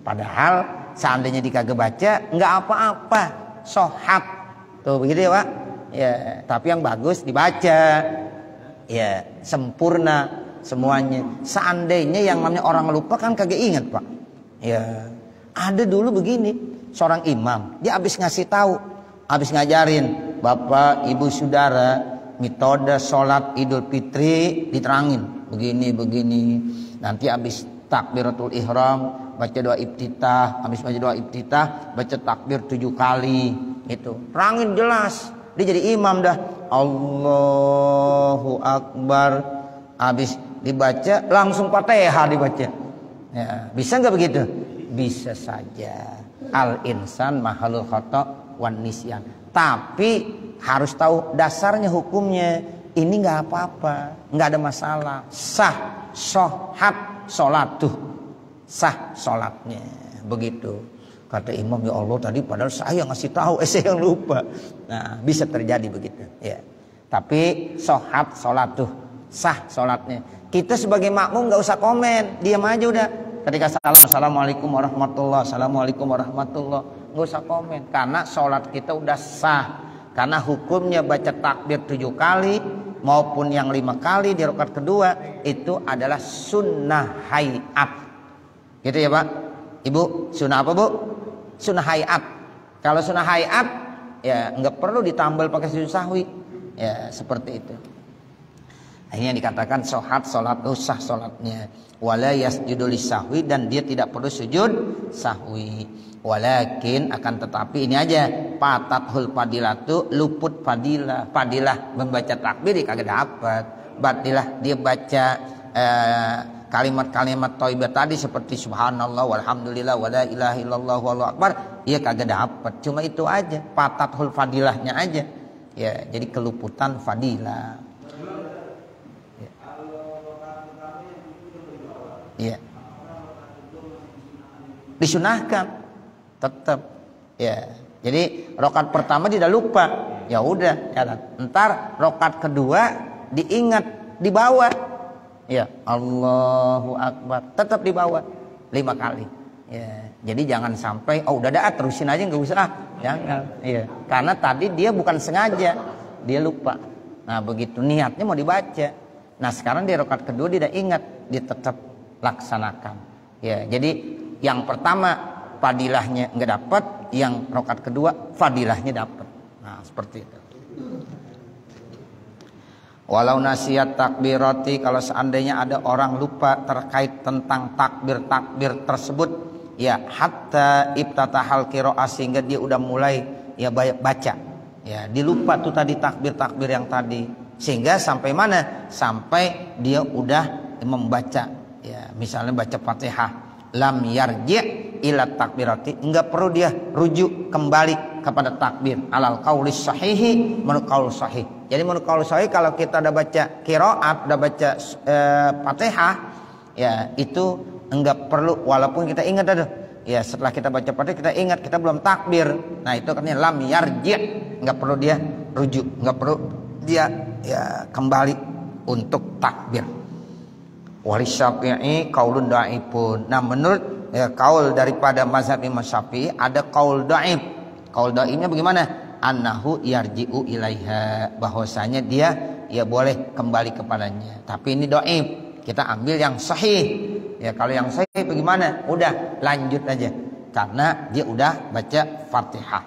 Padahal seandainya dikagak baca, nggak apa-apa, shohat. Tuh begitu ya Pak. Ya, tapi yang bagus dibaca. Ya sempurna semuanya. Seandainya yang namanya orang lupa kan kagak ingat Pak. Ya ada dulu begini. Seorang imam, dia habis ngasih tahu, habis ngajarin, Bapak, Ibu, Saudara, metode sholat Idul Fitri diterangin, begini. Nanti habis takbiratul ihram, baca doa iftitah, habis baca doa iftitah, baca takbir 7 kali, itu. Terangin jelas, dia jadi imam dah. Allahu Akbar, habis dibaca langsung Fatihah dibaca. Ya, bisa nggak begitu? Bisa saja. Al insan mahalul khata wan nisyan. Tapi harus tahu dasarnya hukumnya. Ini nggak apa-apa, nggak ada masalah. Sah, shohat, sholatuh, sah sholatnya. Begitu. Kata imam, ya Allah tadi padahal saya ngasih tahu, saya yang lupa. Nah, bisa terjadi begitu. Ya. Tapi shohat, sholatuh, sah sholatnya. Kita sebagai makmum nggak usah komen, diam aja udah. Ketika salam, assalamualaikum warahmatullah, assalamualaikum warahmatullah, nggak usah komen. Karena sholat kita udah sah. Karena hukumnya baca takbir 7 kali maupun yang 5 kali di rakaat kedua itu adalah sunnah hayat. Gitu ya Pak, Ibu, sunnah apa Bu? Sunnah hayat. Kalau sunnah hayat ya nggak perlu ditambal pakai sujud sahwi. Ya seperti itu. Nah, ini yang dikatakan shohat, sholat sah sholatnya. Wala yasjudu lisahwi, dan dia tidak perlu sujud sahwi. Walakin akan tetapi ini aja, patathul fadilatu, luput fadilah. Fadilah membaca takbir kagak dapat. Badilah dia baca kalimat-kalimat thayyibah tadi seperti subhanallah walhamdulillah wala ilaha illallah wallahu akbar, dia kagak dapat. Cuma itu aja, patathul fadilahnya aja. Ya, jadi keluputan fadilah. Ya. Disunahkan tetap. Ya. Jadi rakaat pertama tidak lupa. Ya udah, jalan. Entar rakaat kedua diingat, dibawa. Ya, Allahu Akbar, tetap dibawa 5 kali. Ya. Jadi jangan sampai udah dah terusin aja nggak usah. Jangan. Iya. Karena tadi dia bukan sengaja, dia lupa. Nah, begitu niatnya mau dibaca. Nah, sekarang di rakaat kedua dia tidak ingat, dia tetap laksanakan. Ya, jadi yang pertama fadilahnya nggak dapat, yang rakaat kedua fadilahnya dapat. Nah, seperti itu. Walau nasihat takbirati, kalau seandainya ada orang lupa terkait tentang takbir-takbir tersebut, ya hatta ibtatahal qiraah, sehingga dia udah mulai ya baca. Ya, dilupa tuh tadi takbir-takbir yang tadi. Sehingga sampai mana? Sampai dia udah membaca. Ya, misalnya baca Fatihah, lam yarji' ila takbirati, enggak perlu dia rujuk kembali kepada takbir. Alal qaulis sahihi, menurut qaul sahih. Jadi menurut qaul sahih, kalau kita udah baca qiraat, udah baca Fatihah, ya itu enggak perlu, walaupun kita ingat ada. Ya, setelah kita baca Fatihah kita ingat kita belum takbir. Nah, itu katanya lam yarji', enggak perlu dia rujuk, enggak perlu dia ya kembali untuk takbir. Wali Syafi'i qaulun dhaifun. Nah, menurut ya, kaul daripada mazhab Imam Syafi'i ada kaul dhaif. Kaul dhaifnya bagaimana? Annahu yarji'u ilaiha, bahwasanya dia ya boleh kembali kepadanya. Tapi ini dhaif. Kita ambil yang sahih. Ya, kalau yang sahih bagaimana? Udah lanjut aja. Karena dia udah baca Fatihah.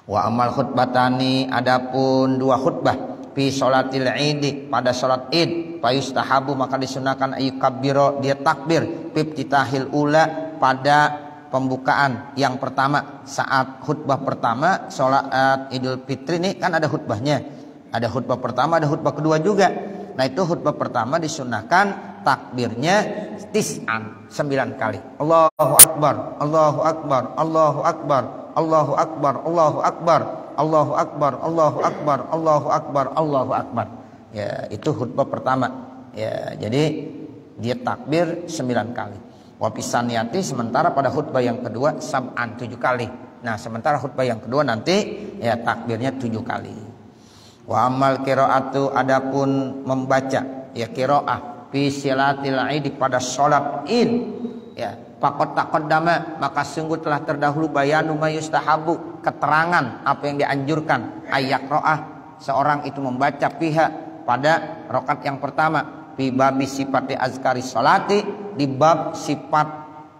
Wa amal khutbatani, adapun 2 khutbah fi sholatil id, pada sholat id, fayustahabu maka disunahkan ayyukabbiro, dia takbir fiftitahil ula, pada pembukaan yang pertama. Saat khutbah pertama sholat Idul Fitri ini kan ada khutbahnya, ada khutbah pertama, ada khutbah kedua juga. Nah, itu khutbah pertama disunahkan takbirnya 9 kali. Allahu Akbar, Allahu Akbar, Allahu Akbar, Allahu Akbar, Allahu Akbar, Allahu Akbar, Allahu Akbar, Allahu Akbar, Allahu Akbar. Ya, itu khutbah pertama. Ya, jadi dia takbir 9 kali. Wa pisaniyati, sementara pada khutbah yang kedua 7 kali. Nah, sementara khutbah yang kedua nanti ya takbirnya 7 kali. Wa amal qiraatu, adapun membaca ya qiraah fi silatil id, pada salat id, ya faqad taqaddama, maka sungguh telah terdahulu bayanu mayustahabu, keterangan apa yang dianjurkan, ayaqraah, seorang itu membaca pihak pada rakaat yang pertama, fi babi sifati azkari sholati, di bab sifat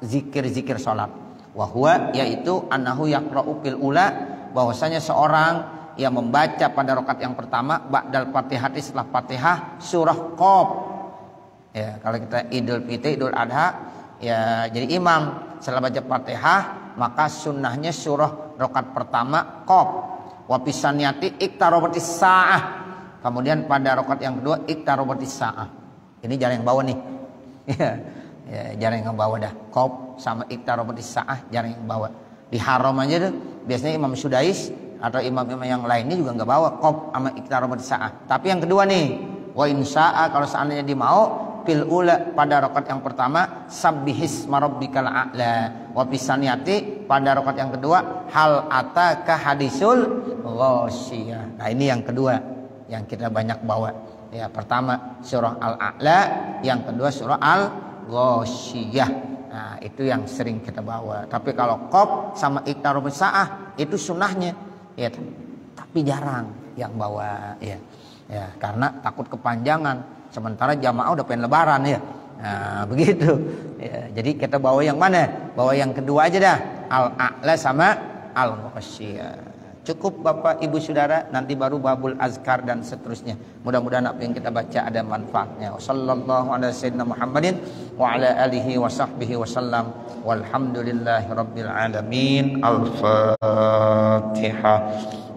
zikir-zikir salat. Wa huwa, yaitu annahu yaqra'u fil ula, bahwasanya seorang yang membaca pada rakaat yang pertama ba'dal Fatihati, setelah Fatihah, surah Qaf. Ya, kalau kita Idul Fitri, Idul Adha, ya jadi imam setelah baca Fatihah maka sunnahnya surah rakaat pertama Qaf. Wa pisaniyati iqtarabatis saah. Kemudian pada rakaat yang kedua iqtarabatis saah. Ini jarang yang bawa nih. Ya, jarang yang bawa dah. Qaf sama iqtarabatis saah jarang yang bawa. Di haram aja tuh biasanya Imam Sudais atau imam-imam yang lainnya juga nggak bawa qaf sama iqtarabatis saah. Tapi yang kedua nih, wa insya'a kalau seandainya dimau fil ula pada rakaat yang pertama sabbihis marabbikal a'la wa pisaniyati pada rakaat yang kedua hal ataka hadisul ghasyiyah. Nah ini yang kedua yang kita banyak bawa ya, pertama surah al-a'la, yang kedua surah al-ghasyiyah. Nah itu yang sering kita bawa. Tapi kalau qaf sama iqtarabus saah itu sunnahnya ya, tapi jarang yang bawa ya, ya karena takut kepanjangan. Sementara jamaah udah pengen lebaran ya. Nah, begitu. Ya, jadi kita bawa yang mana? Bawa yang kedua aja dah. Al-a'la sama al-ghasyiyah. Cukup Bapak Ibu Saudara, nanti baru babul azkar dan seterusnya. Mudah-mudahan apa yang kita baca ada manfaatnya. Wassallallahu ala sayyidina Muhammadin wa ala alihi wa sahbihi wasallam. Walhamdulillahi rabbil alamin. Al-Fatihah.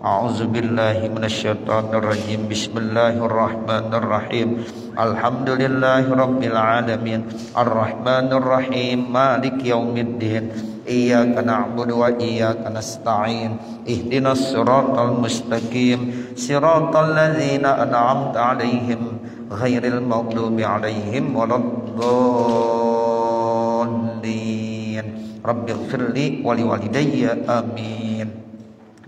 A'udzu billahi minasyaitonir rajim. Bismillahirrahmanirrahim. Alhamdulillahi rabbil alamin. Arrahmanir rahim. Maliki yaumiddin. Iyyaka na'budu wa iyyaka nasta'in. Ihdinas siratal mustaqim. Siratal ladzina an'amta 'alaihim ghairil maghdubi 'alaihim waladdallin. Rabbighfirli wa liwalidayya. Amin.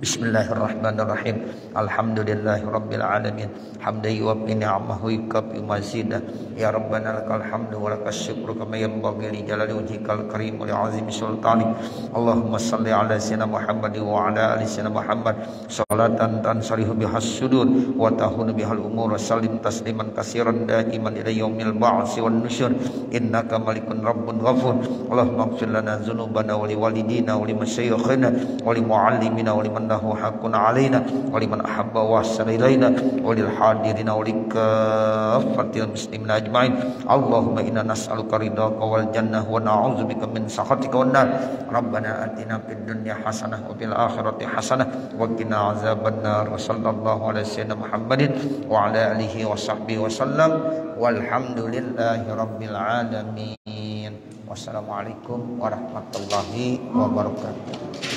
Bismillahirrahmanirrahim. Alhamdulillahi rabbil alamin. Hamdan yuwaffi ni'amahu wa yukafi mazidah. Ya Rabbana lakal hamdu wa lakas syukru kama yanbaghi li jalali wajhikal karim wa li 'azimi sultanik. Allahumma shalli ala sayyidina Muhammad wa ala ali sayyidina Muhammad salatan tansarihu bihas sudur wa tahunu bihal umur wa sallim tasliman katsiran daiman ila yaumil ba'tsi wan nusyur. Innaka malikun rabbun ghafur. Allahumma ighfir lana dzunubana wa li walidina wa li masyayikhina wa li muallimina wa liman lahu haqqun alaina wa liman ahabba wa ahsana ilaina wa lil hadirina wa likaffatil muslimina ajmain. Allahumma inna nas'aluka ridhaka wal jannah wa na'udzubika min sakhatika wan nar. Rabbana atina fid dunya hasanah wa fil akhirati hasanah wa qina azabannar. Wa sallallahu ala sayyidina Muhammadin wa ala alihi wa sahbihi wa sallam. Walhamdulillahi rabbil alamin. Wassalamualaikum warahmatullahi wabarakatuh.